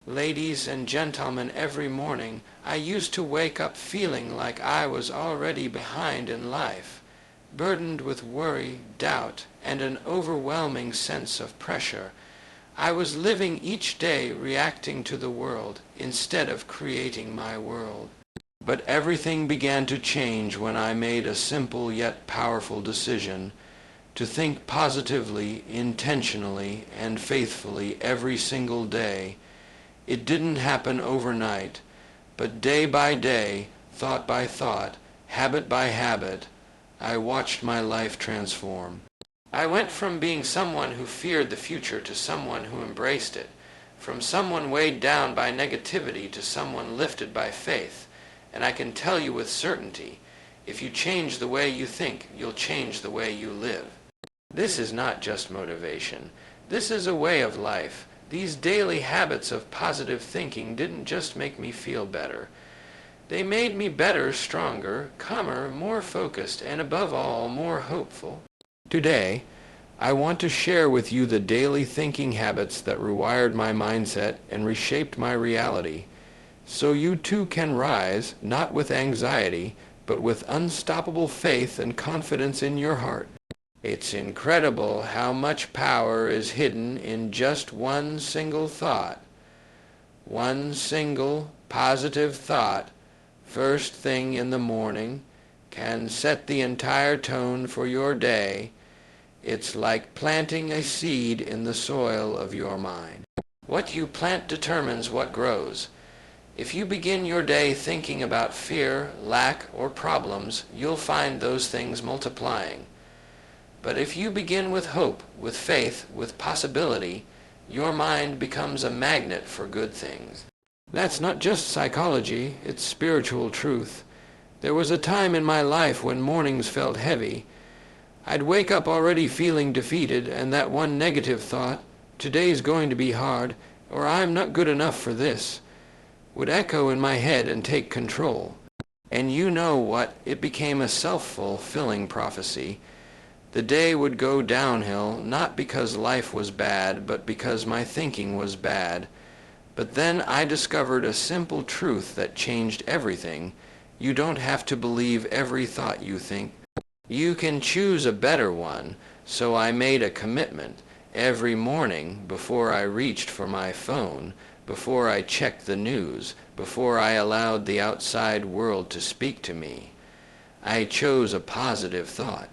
Ladies and gentlemen, every morning I used to wake up feeling like I was already behind in life, burdened with worry, doubt, and an overwhelming sense of pressure. I was living each day reacting to the world instead of creating my world. But everything began to change when I made a simple yet powerful decision to think positively, intentionally, and faithfully every single day. It didn't happen overnight, but day by day, thought by thought, habit by habit, I watched my life transform. I went from being someone who feared the future to someone who embraced it, from someone weighed down by negativity to someone lifted by faith. And I can tell you with certainty, if you change the way you think, you'll change the way you live. This is not just motivation. This is a way of life. These daily habits of positive thinking didn't just make me feel better. They made me better, stronger, calmer, more focused, and above all, more hopeful. Today, I want to share with you the daily thinking habits that rewired my mindset and reshaped my reality, so you too can rise, not with anxiety, but with unstoppable faith and confidence in your heart. It's incredible how much power is hidden in just one single thought. One single positive thought, first thing in the morning, can set the entire tone for your day. It's like planting a seed in the soil of your mind. What you plant determines what grows. If you begin your day thinking about fear, lack, or problems, you'll find those things multiplying. But if you begin with hope, with faith, with possibility, your mind becomes a magnet for good things. That's not just psychology, it's spiritual truth. There was a time in my life when mornings felt heavy. I'd wake up already feeling defeated, and that one negative thought, today's going to be hard, or I'm not good enough for this, would echo in my head and take control. And you know what? It became a self-fulfilling prophecy. The day would go downhill, not because life was bad, but because my thinking was bad. But then I discovered a simple truth that changed everything. You don't have to believe every thought you think. You can choose a better one, so I made a commitment. Every morning, before I reached for my phone, before I checked the news, before I allowed the outside world to speak to me, I chose a positive thought.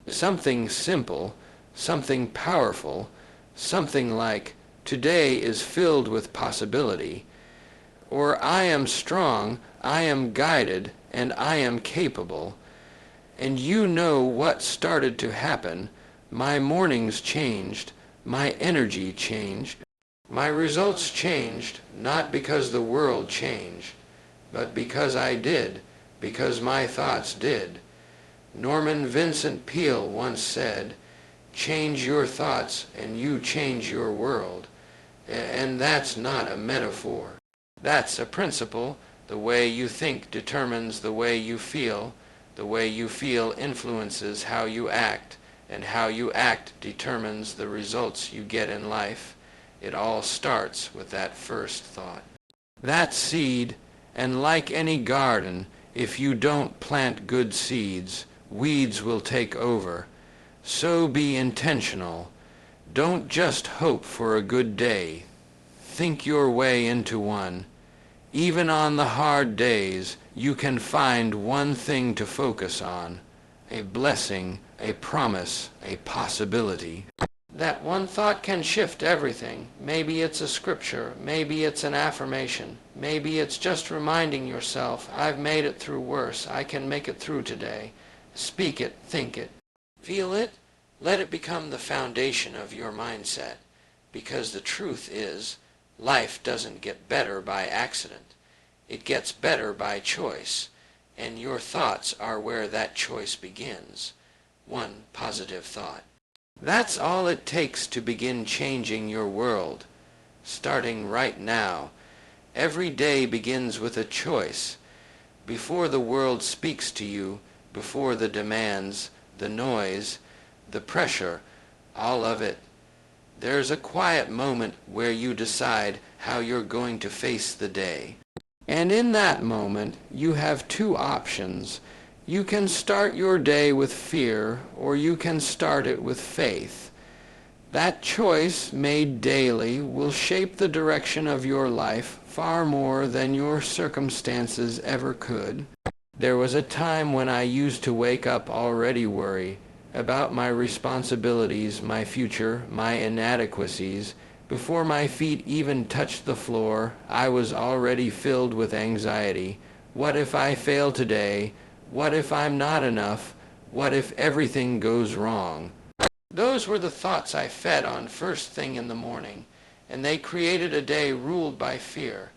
Something simple, something powerful, something like, today is filled with possibility, or I am strong, I am guided, and I am capable. And you know what started to happen. My mornings changed, my energy changed, my results changed, not because the world changed, but because I did, because my thoughts did. Norman Vincent Peale once said, "Change your thoughts and you change your world." And that's not a metaphor. That's a principle. The way you think determines the way you feel. The way you feel influences how you act, and how you act determines the results you get in life. It all starts with that first thought. That seed, and like any garden, if you don't plant good seeds, weeds will take over. So be intentional. Don't just hope for a good day. Think your way into one. Even on the hard days, you can find one thing to focus on. A blessing, a promise, a possibility. That one thought can shift everything. Maybe it's a scripture, maybe it's an affirmation, maybe it's just reminding yourself, I've made it through worse, I can make it through today. Speak it, think it, feel it. Let it become the foundation of your mindset, because the truth is, life doesn't get better by accident. It gets better by choice, and your thoughts are where that choice begins. One positive thought. That's all it takes to begin changing your world, starting right now. Every day begins with a choice. Before the world speaks to you, before the demands, the noise, the pressure, all of it, There's a quiet moment where you decide how you're going to face the day. And in that moment, you have two options. You can start your day with fear, or you can start it with faith. That choice, made daily, will shape the direction of your life far more than your circumstances ever could. There was a time when I used to wake up already worried about my responsibilities, my future, my inadequacies. Before my feet even touched the floor, I was already filled with anxiety. What if I fail today? What if I'm not enough? What if everything goes wrong? Those were the thoughts I fed on first thing in the morning, and they created a day ruled by fear.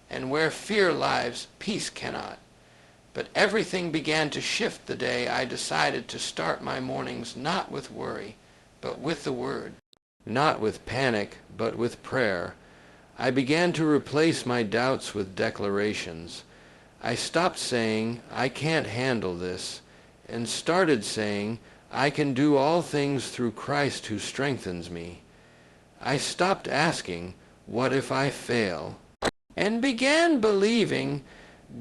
And where fear lives, peace cannot. But everything began to shift the day I decided to start my mornings not with worry, but with the Word. Not with panic, but with prayer. I began to replace my doubts with declarations. I stopped saying, "I can't handle this," and started saying, "I can do all things through Christ who strengthens me." I stopped asking, "What if I fail?" and began believing,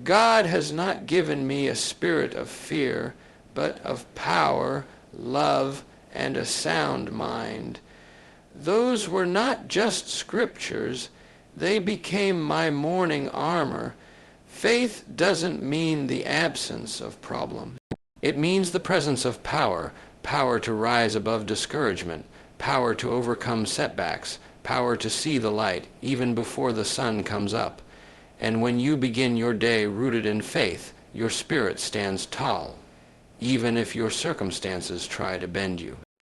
God has not given me a spirit of fear, but of power, love, and a sound mind. Those were not just scriptures, they became my morning armor. Faith doesn't mean the absence of problem. It means the presence of power, power to rise above discouragement, power to overcome setbacks, power to see the light even before the sun comes up. And when you begin your day rooted in faith, your spirit stands tall, even if your circumstances try to bend you.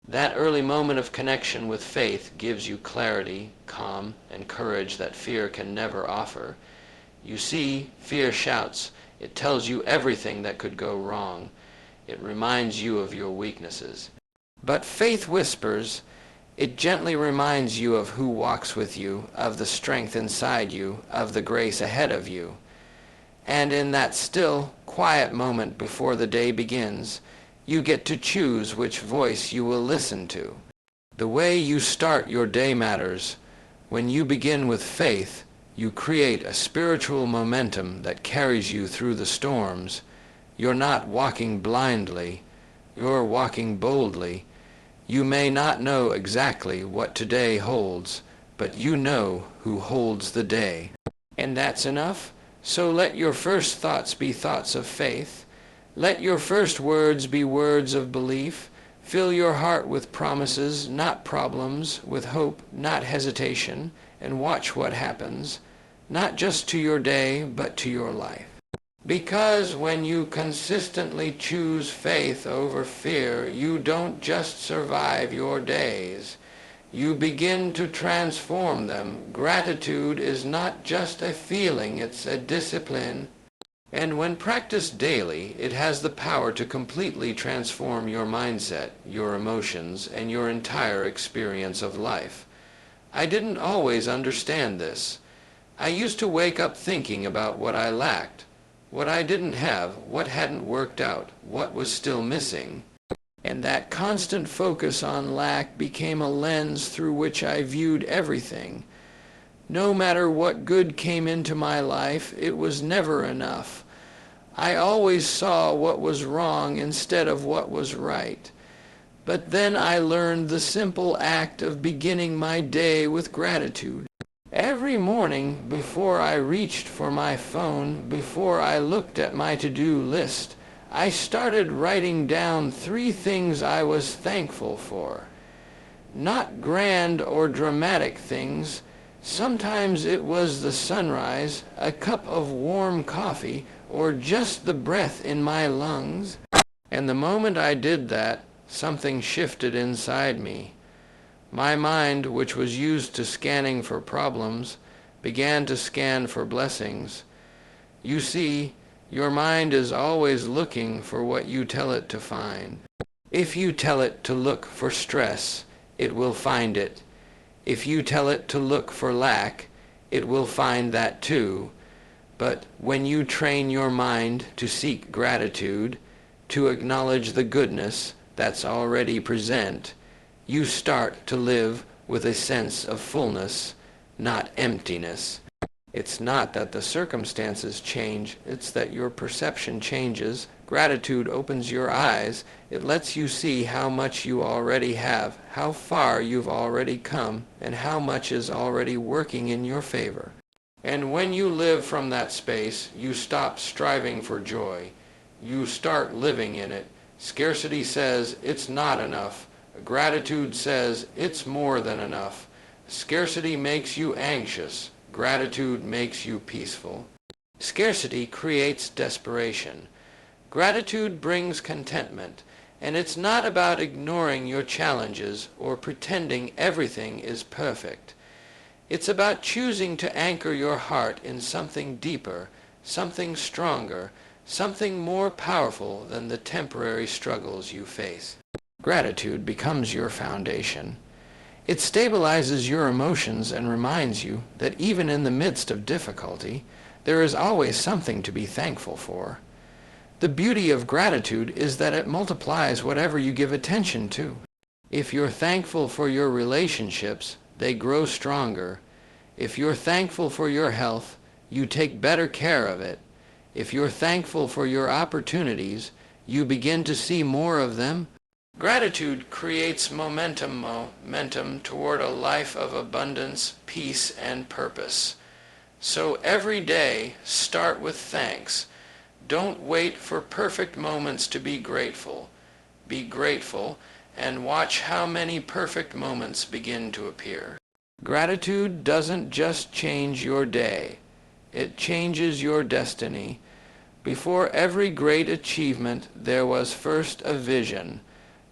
That early moment of connection with faith gives you clarity, calm, and courage that fear can never offer. You see, fear shouts. It tells you everything that could go wrong. It reminds you of your weaknesses. But faith whispers. It gently reminds you of who walks with you, of the strength inside you, of the grace ahead of you. And in that still, quiet moment before the day begins, you get to choose which voice you will listen to. The way you start your day matters. When you begin with faith, you create a spiritual momentum that carries you through the storms. You're not walking blindly, you're walking boldly. You may not know exactly what today holds, but you know who holds the day. And that's enough? So let your first thoughts be thoughts of faith. Let your first words be words of belief. Fill your heart with promises, not problems, with hope, not hesitation, and watch what happens, not just to your day, but to your life. Because when you consistently choose faith over fear, you don't just survive your days. You begin to transform them. Gratitude is not just a feeling, it's a discipline. And when practiced daily, it has the power to completely transform your mindset, your emotions, and your entire experience of life. I didn't always understand this. I used to wake up thinking about what I lacked, what I didn't have, what hadn't worked out, what was still missing. And that constant focus on lack became a lens through which I viewed everything. No matter what good came into my life, it was never enough. I always saw what was wrong instead of what was right. But then I learned the simple act of beginning my day with gratitude. Every morning, before I reached for my phone, before I looked at my to-do list, I started writing down 3 things I was thankful for. Not grand or dramatic things. Sometimes it was the sunrise, a cup of warm coffee, or just the breath in my lungs. And the moment I did that, something shifted inside me. My mind, which was used to scanning for problems, began to scan for blessings. You see, your mind is always looking for what you tell it to find. If you tell it to look for stress, it will find it. If you tell it to look for lack, it will find that too. But when you train your mind to seek gratitude, to acknowledge the goodness that's already present, you start to live with a sense of fullness, not emptiness. It's not that the circumstances change, it's that your perception changes. Gratitude opens your eyes. It lets you see how much you already have, how far you've already come, and how much is already working in your favor. And when you live from that space, you stop striving for joy. You start living in it. Scarcity says it's not enough. Gratitude says it's more than enough. Scarcity makes you anxious. Gratitude makes you peaceful. Scarcity creates desperation. Gratitude brings contentment, and it's not about ignoring your challenges or pretending everything is perfect. It's about choosing to anchor your heart in something deeper, something stronger, something more powerful than the temporary struggles you face. Gratitude becomes your foundation. It stabilizes your emotions and reminds you that even in the midst of difficulty, there is always something to be thankful for. The beauty of gratitude is that it multiplies whatever you give attention to. If you're thankful for your relationships, they grow stronger. If you're thankful for your health, you take better care of it. If you're thankful for your opportunities, you begin to see more of them. Gratitude creates momentum toward a life of abundance, peace, and purpose. So every day, start with thanks. Don't wait for perfect moments to be grateful. Be grateful and watch how many perfect moments begin to appear. Gratitude doesn't just change your day. It changes your destiny. Before every great achievement, there was first a vision.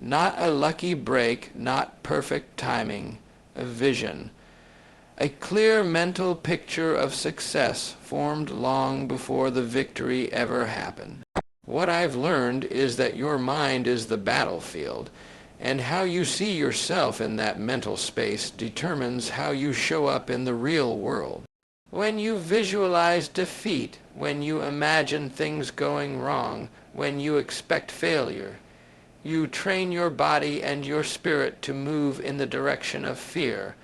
Not a lucky break, not perfect timing, a vision. A clear mental picture of success formed long before the victory ever happened. What I've learned is that your mind is the battlefield, and how you see yourself in that mental space determines how you show up in the real world. When you visualize defeat, when you imagine things going wrong, when you expect failure, you train your body and your spirit to move in the direction of fear.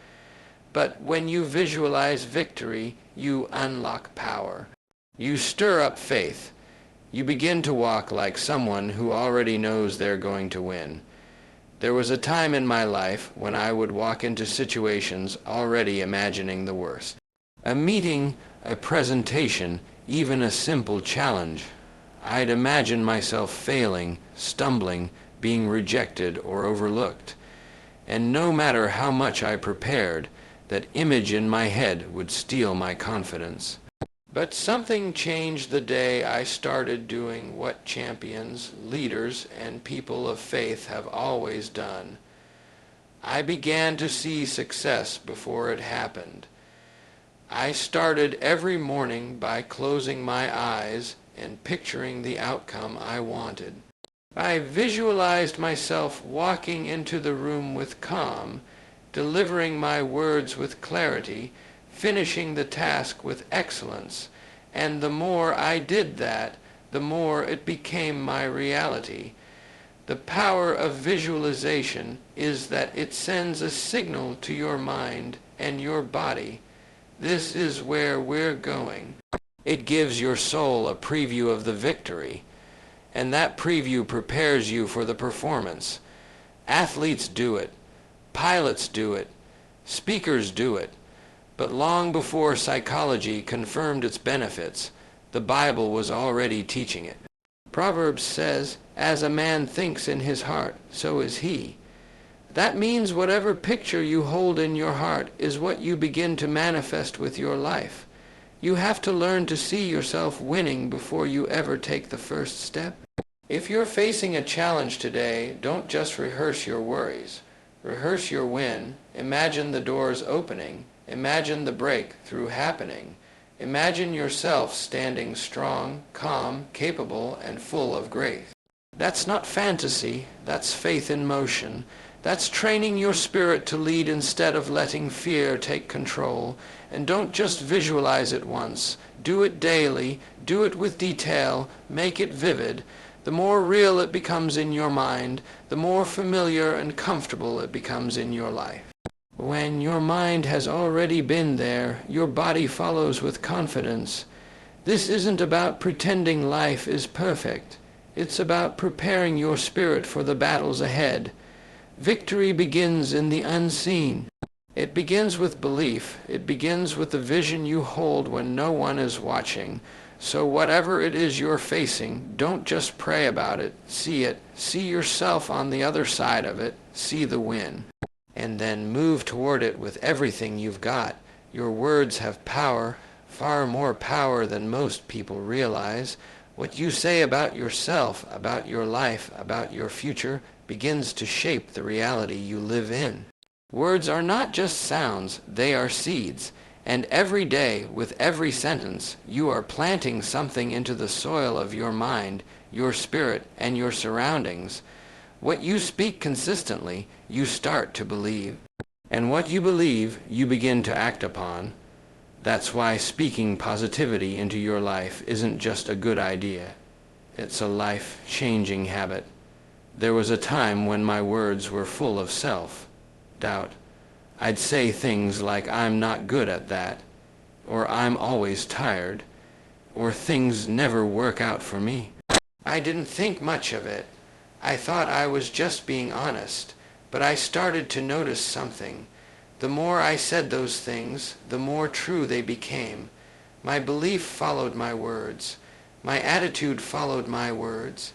But when you visualize victory, you unlock power. You stir up faith. You begin to walk like someone who already knows they're going to win. There was a time in my life when I would walk into situations already imagining the worst. A meeting, a presentation, even a simple challenge. I'd imagine myself failing, stumbling, being rejected or overlooked. And no matter how much I prepared, that image in my head would steal my confidence. But something changed the day I started doing what champions, leaders, and people of faith have always done. I began to see success before it happened. I started every morning by closing my eyes and picturing the outcome I wanted. I visualized myself walking into the room with calm, delivering my words with clarity, finishing the task with excellence, and the more I did that, the more it became my reality. The power of visualization is that it sends a signal to your mind and your body. This is where we're going. It gives your soul a preview of the victory, and that preview prepares you for the performance. Athletes do it. Pilots do it. Speakers do it. But long before psychology confirmed its benefits, the Bible was already teaching it. Proverbs says, "As a man thinks in his heart, so is he." That means whatever picture you hold in your heart is what you begin to manifest with your life. You have to learn to see yourself winning before you ever take the first step. If you're facing a challenge today, don't just rehearse your worries. Rehearse your win. Imagine the doors opening. Imagine the breakthrough happening. Imagine yourself standing strong, calm, capable, and full of grace. That's not fantasy. That's faith in motion. That's training your spirit to lead instead of letting fear take control. And don't just visualize it once. Do it daily. Do it with detail. Make it vivid. The more real it becomes in your mind, the more familiar and comfortable it becomes in your life. When your mind has already been there, your body follows with confidence. This isn't about pretending life is perfect. It's about preparing your spirit for the battles ahead. Victory begins in the unseen. It begins with belief. It begins with the vision you hold when no one is watching. So whatever it is you're facing, don't just pray about it. See it. See yourself on the other side of it. See the win. And then move toward it with everything you've got. Your words have power, far more power than most people realize. What you say about yourself, about your life, about your future, begins to shape the reality you live in. Words are not just sounds, they are seeds. And every day, with every sentence, you are planting something into the soil of your mind, your spirit, and your surroundings. What you speak consistently, you start to believe. And what you believe, you begin to act upon. That's why speaking positivity into your life isn't just a good idea. It's a life-changing habit. There was a time when my words were full of self-doubt. I'd say things like, I'm not good at that, or I'm always tired, or things never work out for me. I didn't think much of it. I thought I was just being honest, but I started to notice something. The more I said those things, the more true they became. My belief followed my words. My attitude followed my words.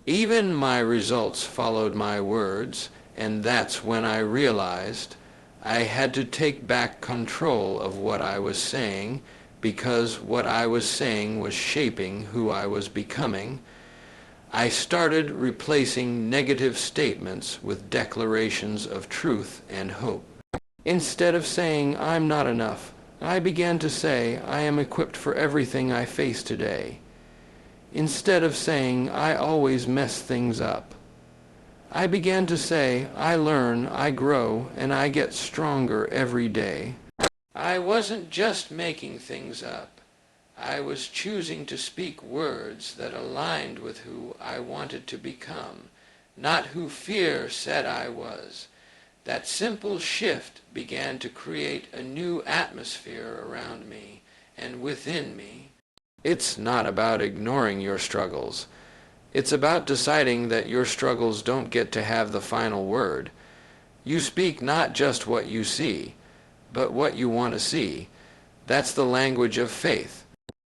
Even my results followed my words, and that's when I realized I had to take back control of what I was saying, because what I was saying was shaping who I was becoming. I started replacing negative statements with declarations of truth and hope. Instead of saying, I'm not enough, I began to say, I am equipped for everything I face today. Instead of saying, I always mess things up, I began to say, I learn, I grow, and I get stronger every day. I wasn't just making things up. I was choosing to speak words that aligned with who I wanted to become, not who fear said I was. That simple shift began to create a new atmosphere around me and within me. It's not about ignoring your struggles. It's about deciding that your struggles don't get to have the final word. You speak not just what you see, but what you want to see. That's the language of faith.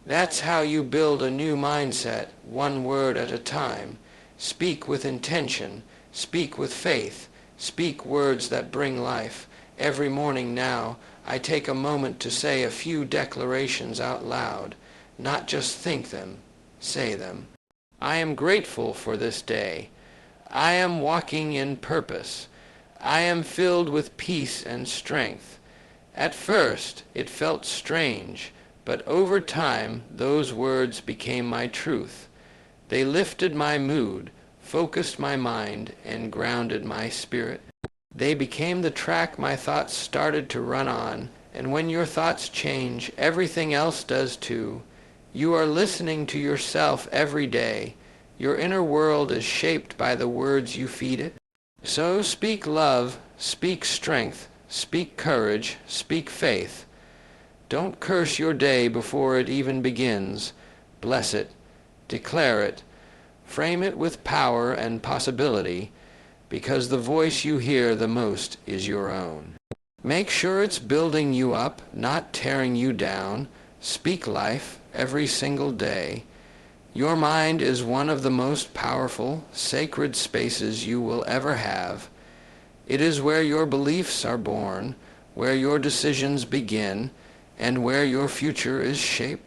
That's how you build a new mindset, one word at a time. Speak with intention. Speak with faith. Speak words that bring life. Every morning now, I take a moment to say a few declarations out loud. Not just think them, say them. I am grateful for this day. I am walking in purpose. I am filled with peace and strength. At first, it felt strange, but over time, those words became my truth. They lifted my mood, focused my mind, and grounded my spirit. They became the track my thoughts started to run on, and when your thoughts change, everything else does too. You are listening to yourself every day. Your inner world is shaped by the words you feed it. So speak love, speak strength, speak courage, speak faith. Don't curse your day before it even begins. Bless it, declare it, frame it with power and possibility, because the voice you hear the most is your own. Make sure it's building you up, not tearing you down. Speak life every single day. Your mind is one of the most powerful, sacred spaces you will ever have. It is where your beliefs are born, where your decisions begin, and where your future is shaped.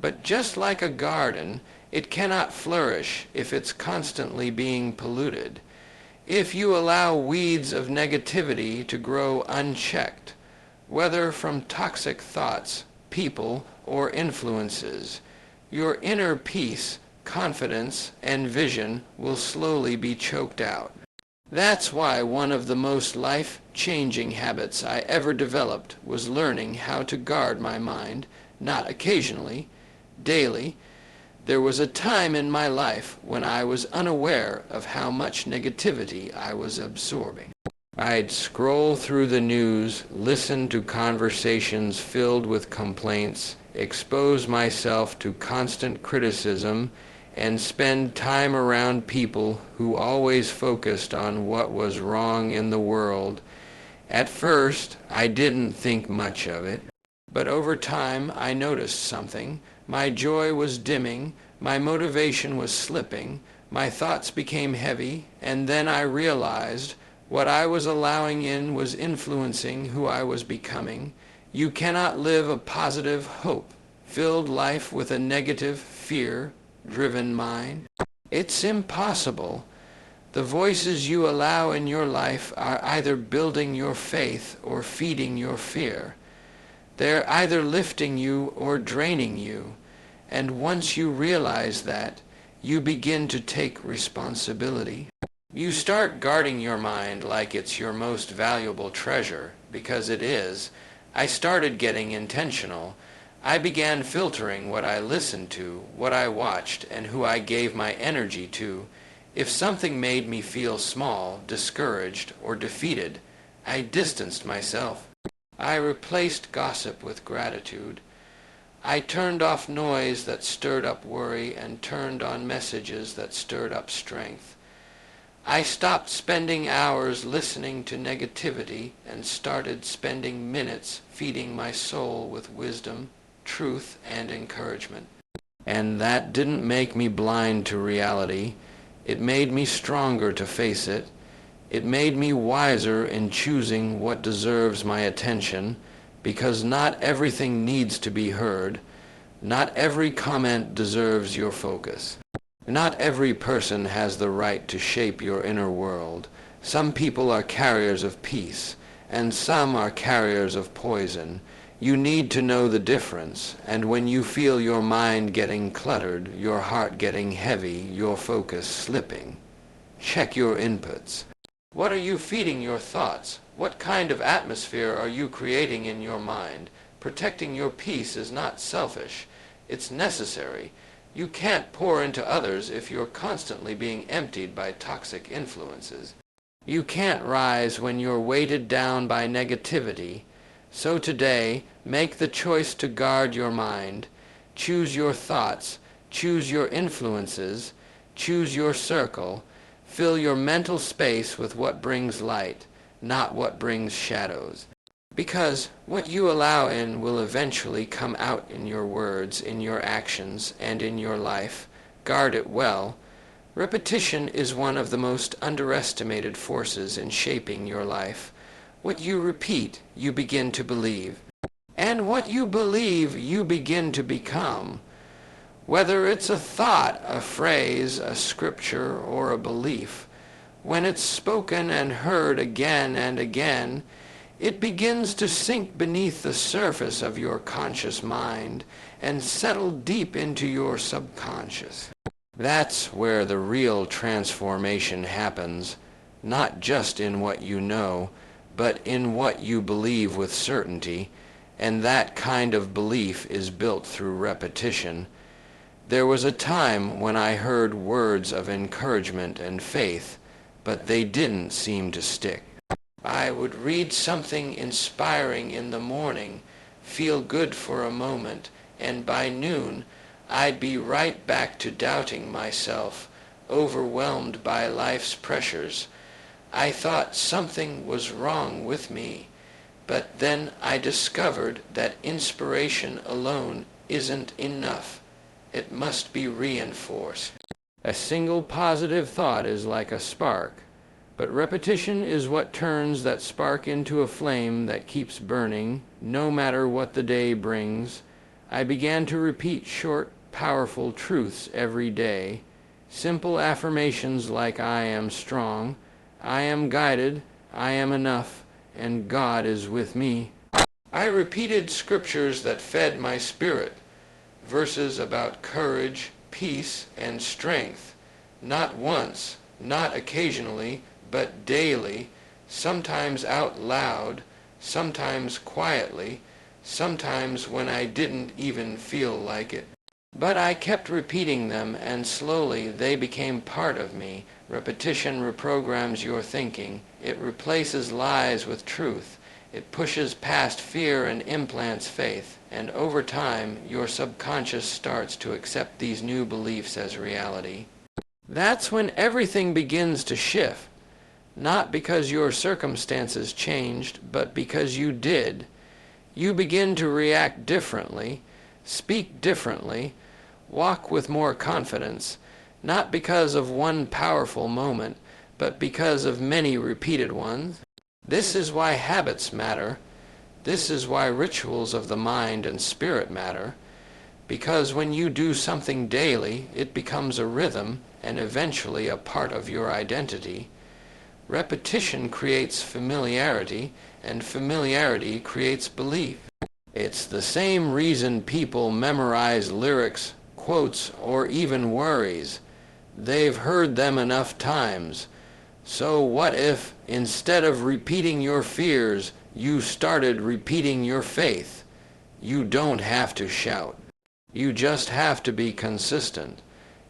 But just like a garden, it cannot flourish if it's constantly being polluted. If you allow weeds of negativity to grow unchecked, whether from toxic thoughts, people, or influences, your inner peace, confidence, and vision will slowly be choked out. That's why one of the most life-changing habits I ever developed was learning how to guard my mind, not occasionally, daily. There was a time in my life when I was unaware of how much negativity I was absorbing. I'd scroll through the news, listen to conversations filled with complaints, expose myself to constant criticism, and spend time around people who always focused on what was wrong in the world. At first, I didn't think much of it, but over time I noticed something. My joy was dimming, my motivation was slipping, my thoughts became heavy, and then I realized what I was allowing in was influencing who I was becoming. You cannot live a positive, hope-filled life with a negative, fear-driven mind. It's impossible. The voices you allow in your life are either building your faith or feeding your fear. They're either lifting you or draining you. And once you realize that, you begin to take responsibility. You start guarding your mind like it's your most valuable treasure, because it is. I started getting intentional. I began filtering what I listened to, what I watched, and who I gave my energy to. If something made me feel small, discouraged, or defeated, I distanced myself. I replaced gossip with gratitude. I turned off noise that stirred up worry and turned on messages that stirred up strength. I stopped spending hours listening to negativity and started spending minutes feeding my soul with wisdom, truth, and encouragement. And that didn't make me blind to reality. It made me stronger to face it. It made me wiser in choosing what deserves my attention, because not everything needs to be heard. Not every comment deserves your focus. Not every person has the right to shape your inner world. Some people are carriers of peace, and some are carriers of poison. You need to know the difference, and when you feel your mind getting cluttered, your heart getting heavy, your focus slipping, check your inputs. What are you feeding your thoughts? What kind of atmosphere are you creating in your mind? Protecting your peace is not selfish. It's necessary. You can't pour into others if you're constantly being emptied by toxic influences. You can't rise when you're weighted down by negativity. So today, make the choice to guard your mind. Choose your thoughts. Choose your influences. Choose your circle. Fill your mental space with what brings light, not what brings shadows. Because what you allow in will eventually come out in your words, in your actions, and in your life. Guard it well. Repetition is one of the most underestimated forces in shaping your life. What you repeat, you begin to believe. And what you believe, you begin to become. Whether it's a thought, a phrase, a scripture, or a belief, when it's spoken and heard again and again, it begins to sink beneath the surface of your conscious mind and settle deep into your subconscious. That's where the real transformation happens, not just in what you know, but in what you believe with certainty, and that kind of belief is built through repetition. There was a time when I heard words of encouragement and faith, but they didn't seem to stick. I would read something inspiring in the morning, feel good for a moment, and by noon I'd be right back to doubting myself, overwhelmed by life's pressures. I thought something was wrong with me, but then I discovered that inspiration alone isn't enough. It must be reinforced. A single positive thought is like a spark. But repetition is what turns that spark into a flame that keeps burning, no matter what the day brings. I began to repeat short, powerful truths every day. Simple affirmations like I am strong, I am guided, I am enough, and God is with me. I repeated scriptures that fed my spirit, verses about courage, peace, and strength. Not once, not occasionally, but daily, sometimes out loud, sometimes quietly, sometimes when I didn't even feel like it. But I kept repeating them, and slowly they became part of me. Repetition reprograms your thinking. It replaces lies with truth. It pushes past fear and implants faith. And over time, your subconscious starts to accept these new beliefs as reality. That's when everything begins to shift. Not because your circumstances changed, but because you did. You begin to react differently, speak differently, walk with more confidence, not because of one powerful moment, but because of many repeated ones. This is why habits matter. This is why rituals of the mind and spirit matter. Because when you do something daily, it becomes a rhythm and eventually a part of your identity. Repetition creates familiarity, and familiarity creates belief. It's the same reason people memorize lyrics, quotes, or even worries. They've heard them enough times. So what if, instead of repeating your fears, you started repeating your faith? You don't have to shout. You just have to be consistent,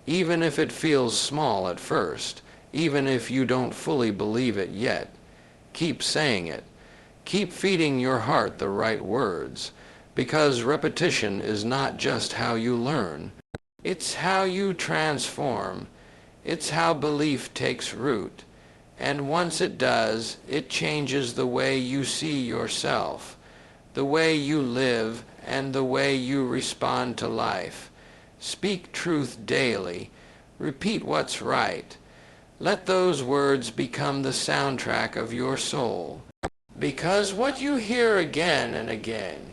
even if it feels small at first, even if you don't fully believe it yet. Keep saying it. Keep feeding your heart the right words, because repetition is not just how you learn. It's how you transform. It's how belief takes root. And once it does, it changes the way you see yourself, the way you live, and the way you respond to life. Speak truth daily. Repeat what's right. Let those words become the soundtrack of your soul. Because what you hear again and again,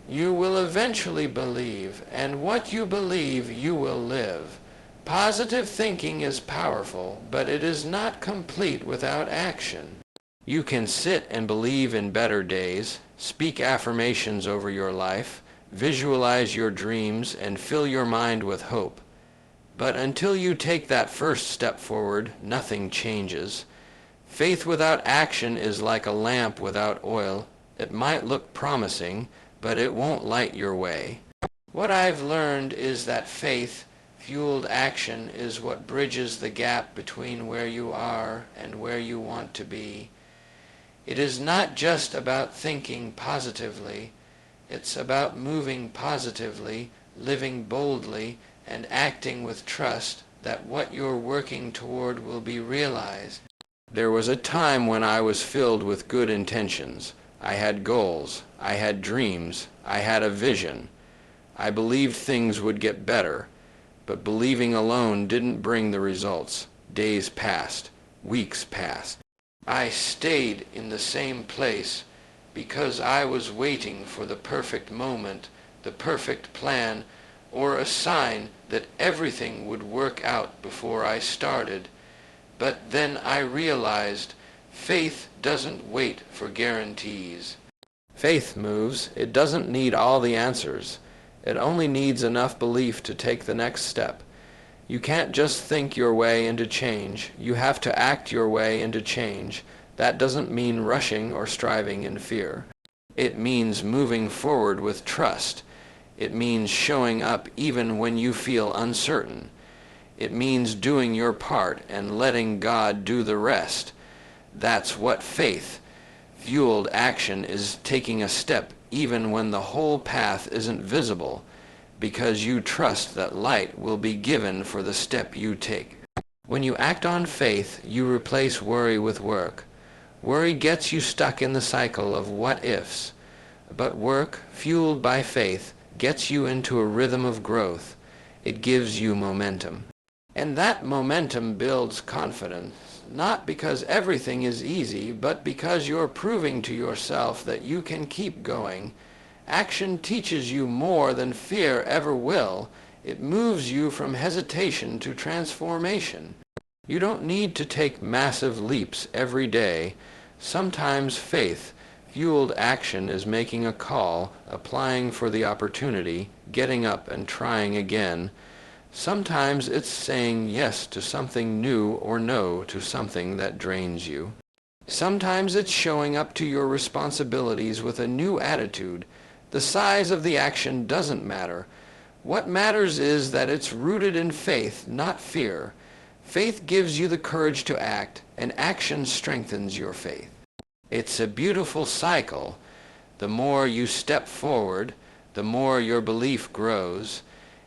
you will eventually believe, and what you believe, you will live. Positive thinking is powerful, but it is not complete without action. You can sit and believe in better days, speak affirmations over your life, visualize your dreams, and fill your mind with hope. But until you take that first step forward, nothing changes. Faith without action is like a lamp without oil. It might look promising, but it won't light your way. What I've learned is that faith-fueled action is what bridges the gap between where you are and where you want to be. It is not just about thinking positively. It's about moving positively, living boldly, and acting with trust that what you're working toward will be realized. There was a time when I was filled with good intentions. I had goals. I had dreams. I had a vision. I believed things would get better, but believing alone didn't bring the results. Days passed. Weeks passed. I stayed in the same place because I was waiting for the perfect moment, the perfect plan, or a sign that everything would work out before I started. But then I realized faith doesn't wait for guarantees. Faith moves. It doesn't need all the answers. It only needs enough belief to take the next step. You can't just think your way into change. You have to act your way into change. That doesn't mean rushing or striving in fear. It means moving forward with trust. It means showing up even when you feel uncertain. It means doing your part and letting God do the rest. That's what faith-fueled action is, taking a step even when the whole path isn't visible, because you trust that light will be given for the step you take. When you act on faith, you replace worry with work. Worry gets you stuck in the cycle of what-ifs, but work, fueled by faith, gets you into a rhythm of growth. It gives you momentum. And that momentum builds confidence, not because everything is easy, but because you're proving to yourself that you can keep going. Action teaches you more than fear ever will. It moves you from hesitation to transformation. You don't need to take massive leaps every day. Sometimes faith-fueled action is making a call, applying for the opportunity, getting up and trying again. Sometimes it's saying yes to something new or no to something that drains you. Sometimes it's showing up to your responsibilities with a new attitude. The size of the action doesn't matter. What matters is that it's rooted in faith, not fear. Faith gives you the courage to act, and action strengthens your faith. It's a beautiful cycle. The more you step forward, the more your belief grows,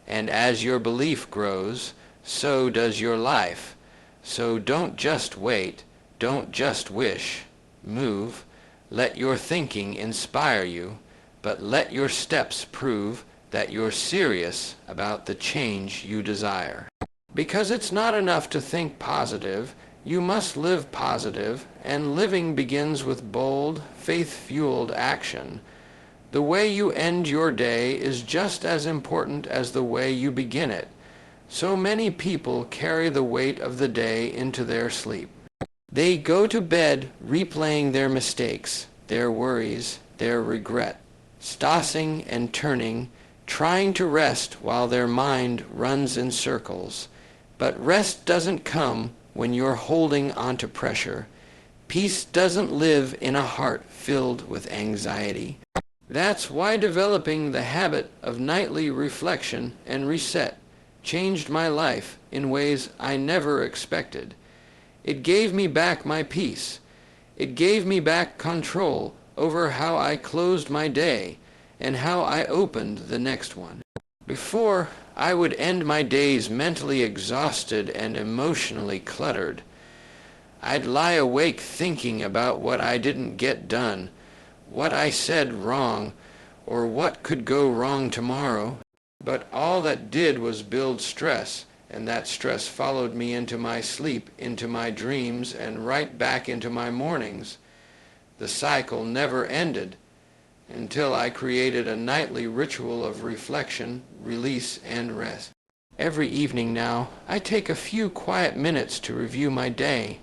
and as your belief grows, so does your life. So don't just wait, don't just wish, move. Let your thinking inspire you, but let your steps prove that you're serious about the change you desire. Because it's not enough to think positive, you must live positive, and living begins with bold, faith-fueled action. The way you end your day is just as important as the way you begin it. So many people carry the weight of the day into their sleep. They go to bed replaying their mistakes, their worries, their regret, tossing and turning, trying to rest while their mind runs in circles. But rest doesn't come when you're holding onto pressure. Peace doesn't live in a heart filled with anxiety. That's why developing the habit of nightly reflection and reset changed my life in ways I never expected. It gave me back my peace. It gave me back control over how I closed my day and how I opened the next one. Before, I would end my days mentally exhausted and emotionally cluttered. I'd lie awake thinking about what I didn't get done, what I said wrong, or what could go wrong tomorrow. But all that did was build stress, and that stress followed me into my sleep, into my dreams, and right back into my mornings. The cycle never ended until I created a nightly ritual of reflection, release, and rest. Every evening now, I take a few quiet minutes to review my day,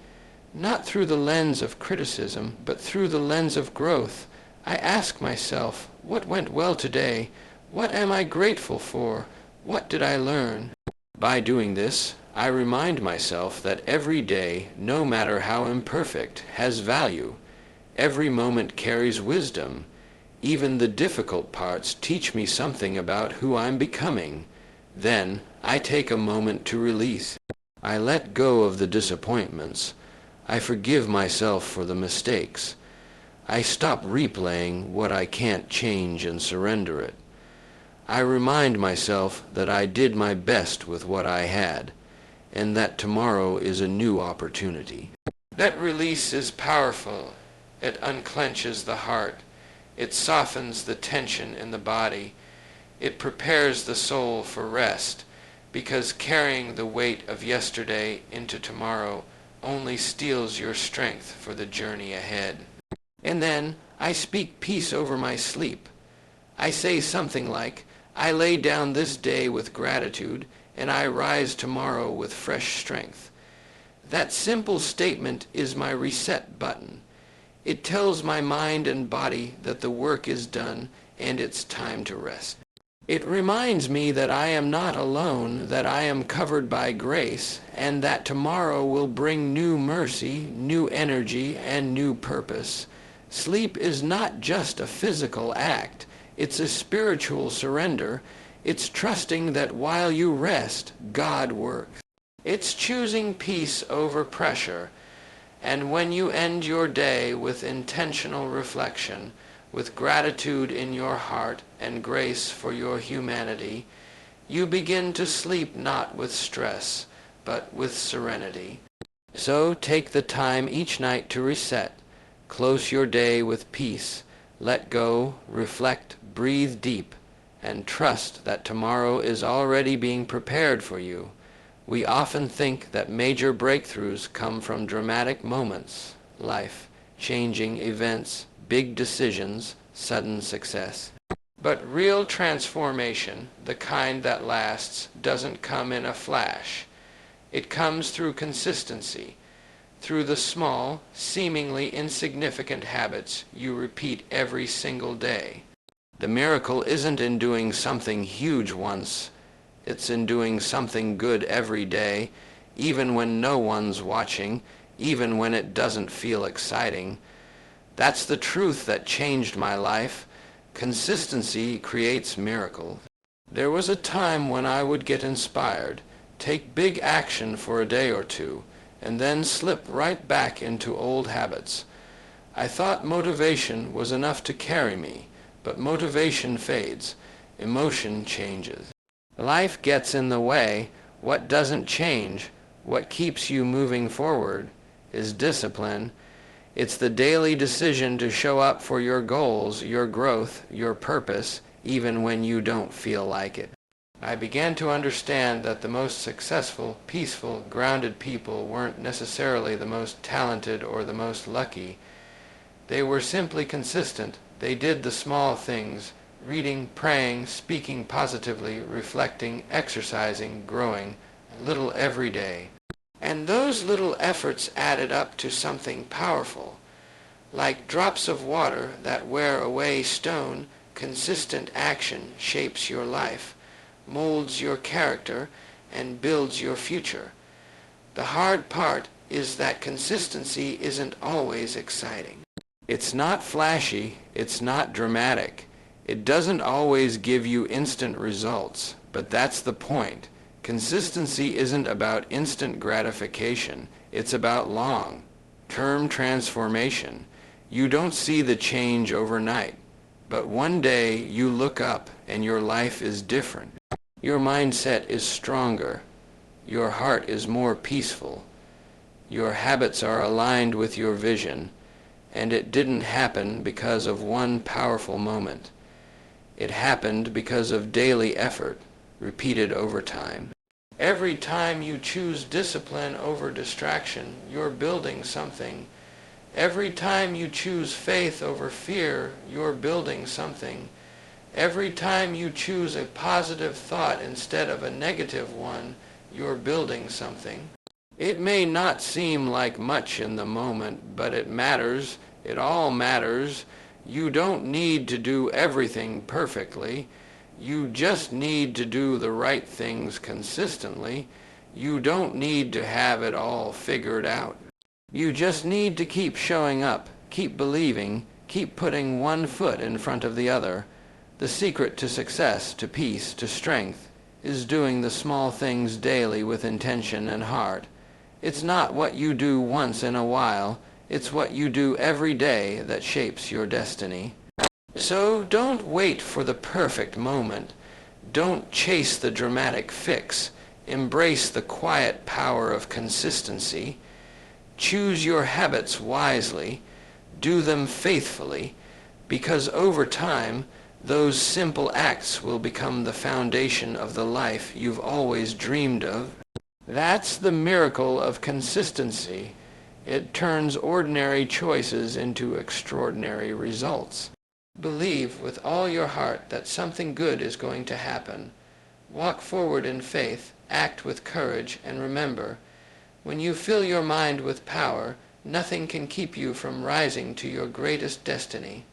not through the lens of criticism, but through the lens of growth. I ask myself, what went well today? What am I grateful for? What did I learn? By doing this, I remind myself that every day, no matter how imperfect, has value. Every moment carries wisdom. Even the difficult parts teach me something about who I'm becoming. Then, I take a moment to release. I let go of the disappointments. I forgive myself for the mistakes. I stop replaying what I can't change and surrender it. I remind myself that I did my best with what I had, and that tomorrow is a new opportunity. That release is powerful. It unclenches the heart. It softens the tension in the body. It prepares the soul for rest, because carrying the weight of yesterday into tomorrow only steals your strength for the journey ahead. And then I speak peace over my sleep. I say something like, I lay down this day with gratitude, and I rise tomorrow with fresh strength. That simple statement is my reset button. It tells my mind and body that the work is done and it's time to rest. It reminds me that I am not alone, that I am covered by grace, and that tomorrow will bring new mercy, new energy, and new purpose. Sleep is not just a physical act. It's a spiritual surrender. It's trusting that while you rest, God works. It's choosing peace over pressure. And when you end your day with intentional reflection, with gratitude in your heart and grace for your humanity, you begin to sleep not with stress, but with serenity. So take the time each night to reset. Close your day with peace. Let go, reflect, breathe deep, and trust that tomorrow is already being prepared for you. We often think that major breakthroughs come from dramatic moments, life-changing events, big decisions, sudden success. But real transformation, the kind that lasts, doesn't come in a flash. It comes through consistency, through the small, seemingly insignificant habits you repeat every single day. The miracle isn't in doing something huge once. It's in doing something good every day, even when no one's watching, even when it doesn't feel exciting. That's the truth that changed my life. Consistency creates miracles. There was a time when I would get inspired, take big action for a day or two, and then slip right back into old habits. I thought motivation was enough to carry me, but motivation fades. Emotion changes. Life gets in the way. What doesn't change, what keeps you moving forward, is discipline. It's the daily decision to show up for your goals, your growth, your purpose, even when you don't feel like it. I began to understand that the most successful, peaceful, grounded people weren't necessarily the most talented or the most lucky. They were simply consistent. They did the small things: reading, praying, speaking positively, reflecting, exercising, growing, a little every day. And those little efforts added up to something powerful. Like drops of water that wear away stone, consistent action shapes your life, molds your character, and builds your future. The hard part is that consistency isn't always exciting. It's not flashy, it's not dramatic. It doesn't always give you instant results, but that's the point. Consistency isn't about instant gratification. It's about long-term transformation. You don't see the change overnight, but one day you look up and your life is different. Your mindset is stronger. Your heart is more peaceful. Your habits are aligned with your vision, and it didn't happen because of one powerful moment. It happened because of daily effort, repeated over time. Every time you choose discipline over distraction, you're building something. Every time you choose faith over fear, you're building something. Every time you choose a positive thought instead of a negative one, you're building something. It may not seem like much in the moment, but it matters. It all matters. You don't need to do everything perfectly. You just need to do the right things consistently. You don't need to have it all figured out. You just need to keep showing up, keep believing, keep putting one foot in front of the other. The secret to success, to peace, to strength, is doing the small things daily with intention and heart. It's not what you do once in a while. It's what you do every day that shapes your destiny. So don't wait for the perfect moment. Don't chase the dramatic fix. Embrace the quiet power of consistency. Choose your habits wisely. Do them faithfully, because over time, those simple acts will become the foundation of the life you've always dreamed of. That's the miracle of consistency. It turns ordinary choices into extraordinary results. Believe with all your heart that something good is going to happen. Walk forward in faith, act with courage, and remember, when you fill your mind with power, nothing can keep you from rising to your greatest destiny.